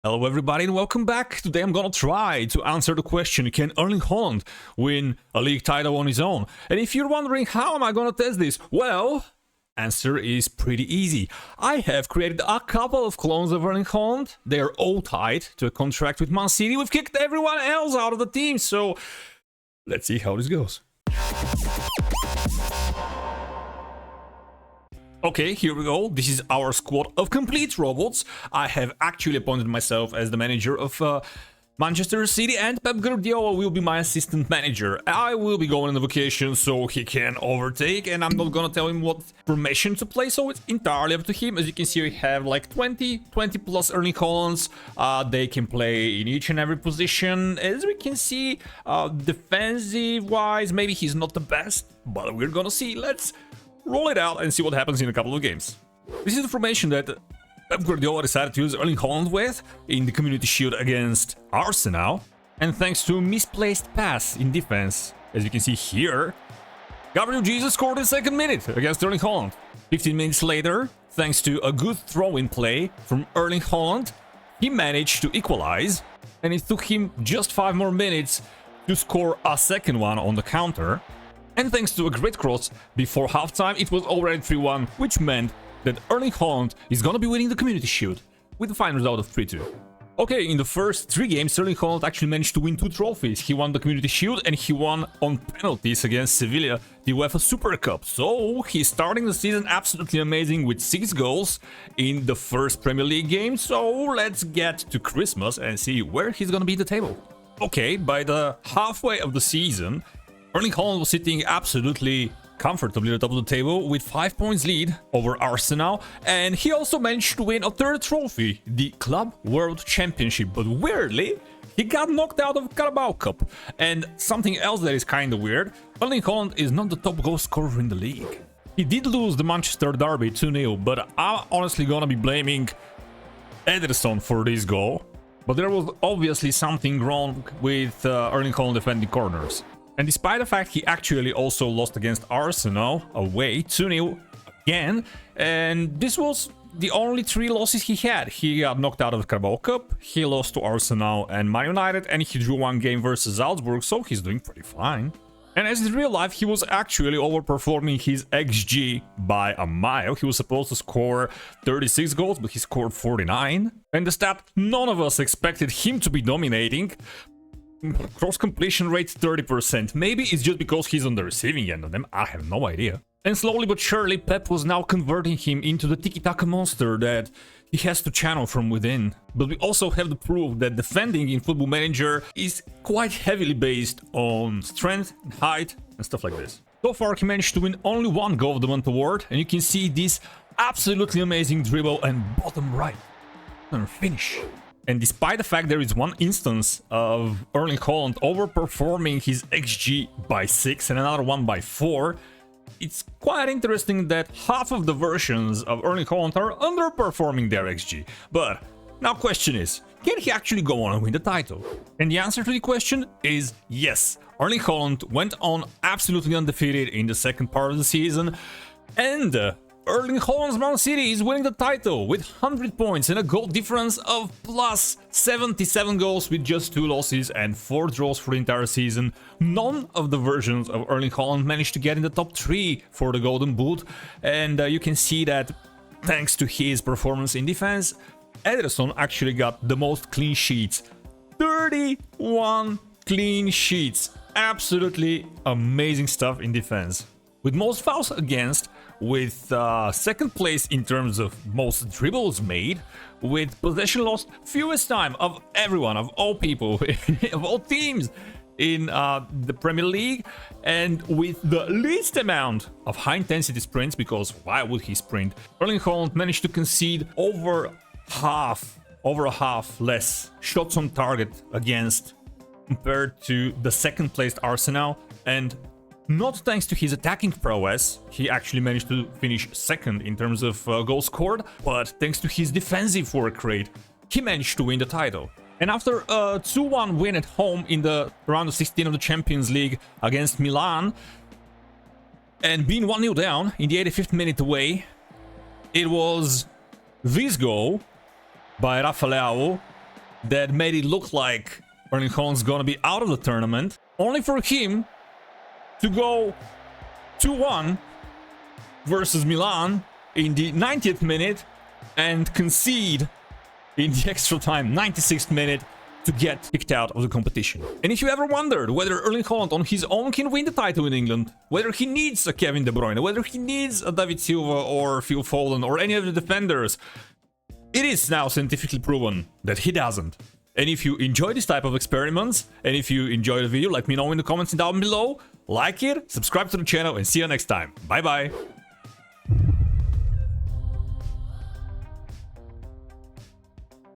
Hello everybody and welcome back. Today I'm gonna try to answer the question, can Earling Haaland win a league title on his own? And if you're wondering how am I gonna test this, well, answer is pretty easy. I have created a couple of clones of Earling Haaland. They're all tied to a contract with Man City. We've kicked everyone else out of the team, so let's see how this goes. Okay, here we go. This is our squad of complete robots. I have actually appointed myself as the manager of Manchester City, and Pep Guardiola will be my assistant manager. I will be going on vacation so he can overtake, and I'm not gonna tell him what formation to play, so it's entirely up to him. As you can see, we have like 20 plus Earling Haalands. They can play in each and every position. As we can see, defensive-wise, maybe he's not the best, but we're gonna see. Let's roll it out and see what happens in a couple of games. This is the formation that Pep Guardiola decided to use Earling Haaland with in the Community Shield against Arsenal. And thanks to a misplaced pass in defense, as you can see here, Gabriel Jesus scored in the second minute against Earling Haaland. 15 minutes later, thanks to a good throw-in play from Earling Haaland, he managed to equalize, and it took him just 5 more minutes to score a second one on the counter. And thanks to a great cross before halftime, it was already 3-1, which meant that Earling Haaland is gonna be winning the Community Shield with a fine result of 3-2. Okay, in the first 3 games, Earling Haaland actually managed to win 2 trophies. He won the Community Shield and he won on penalties against Sevilla, the UEFA Super Cup. So he's starting the season absolutely amazing with 6 goals in the first Premier League game. So let's get to Christmas and see where he's gonna be in the table. Okay, by the halfway of the season, Earling Haaland was sitting absolutely comfortably at the top of the table with 5 points lead over Arsenal, and he also managed to win a 3rd trophy, the Club World Championship, but weirdly, he got knocked out of Carabao Cup. And something else that is kinda weird, Earling Haaland is not the top goal scorer in the league. He did lose the Manchester derby 2-0, but I'm honestly gonna be blaming Ederson for this goal. But there was obviously something wrong with Earling Haaland defending corners. And despite the fact he actually also lost against Arsenal away 2-0 again, and this was the only 3 losses he had. He got knocked out of the Carabao Cup, he lost to Arsenal and Man United, and he drew 1 game versus Salzburg, so he's doing pretty fine. And as in real life, he was actually overperforming his XG by a mile. He was supposed to score 36 goals, but he scored 49. And the stat none of us expected him to be dominating. Cross completion rate 30%. Maybe it's just because he's on the receiving end of them, I have no idea. And slowly but surely, Pep was now converting him into the tiki-taka monster that he has to channel from within. But we also have the proof that defending in Football Manager is quite heavily based on strength, height, and stuff like this. So far, he managed to win only 1 Goal of the Month award, and you can see this absolutely amazing dribble and bottom right finish. And despite the fact there is 1 instance of Earling Haaland overperforming his XG by 6 and another one by 4, it's quite interesting that half of the versions of Earling Haaland are underperforming their XG. But now question is, can he actually go on and win the title? And the answer to the question is yes. Earling Haaland went on absolutely undefeated in the second part of the season, and Earling Haaland's Man City is winning the title with 100 points and a goal difference of plus 77 goals with just 2 losses and 4 draws for the entire season. None of the versions of Earling Haaland managed to get in the top 3 for the Golden Boot, and you can see that thanks to his performance in defense, Ederson actually got the most clean sheets. 31 clean sheets. Absolutely amazing stuff in defense. With most fouls against, with 2nd place in terms of most dribbles made, with possession lost fewest time of everyone, of all people, of all teams in the Premier League, and with the least amount of high-intensity sprints, because why would he sprint? Earling Haaland managed to concede over a half less shots on target against compared to the 2nd placed Arsenal, and not thanks to his attacking prowess, he actually managed to finish 2nd in terms of goals scored, but thanks to his defensive work rate, he managed to win the title. And after a 2-1 win at home in the round of 16 of the Champions League against Milan, and being 1-0 down in the 85th minute away, it was this goal by Rafael that made it look like Earling Haaland's gonna be out of the tournament, only for him to go 2-1 versus Milan in the 90th minute and concede in the extra time 96th minute to get kicked out of the competition. And if you ever wondered whether Earling Haaland on his own can win the title in England, whether he needs a Kevin De Bruyne, whether he needs a David Silva or Phil Foden or any of the defenders, it is now scientifically proven that he doesn't. And if you enjoy this type of experiments, and if you enjoy the video, let me know in the comments down below, like it, subscribe to the channel, and see you next time. Bye bye!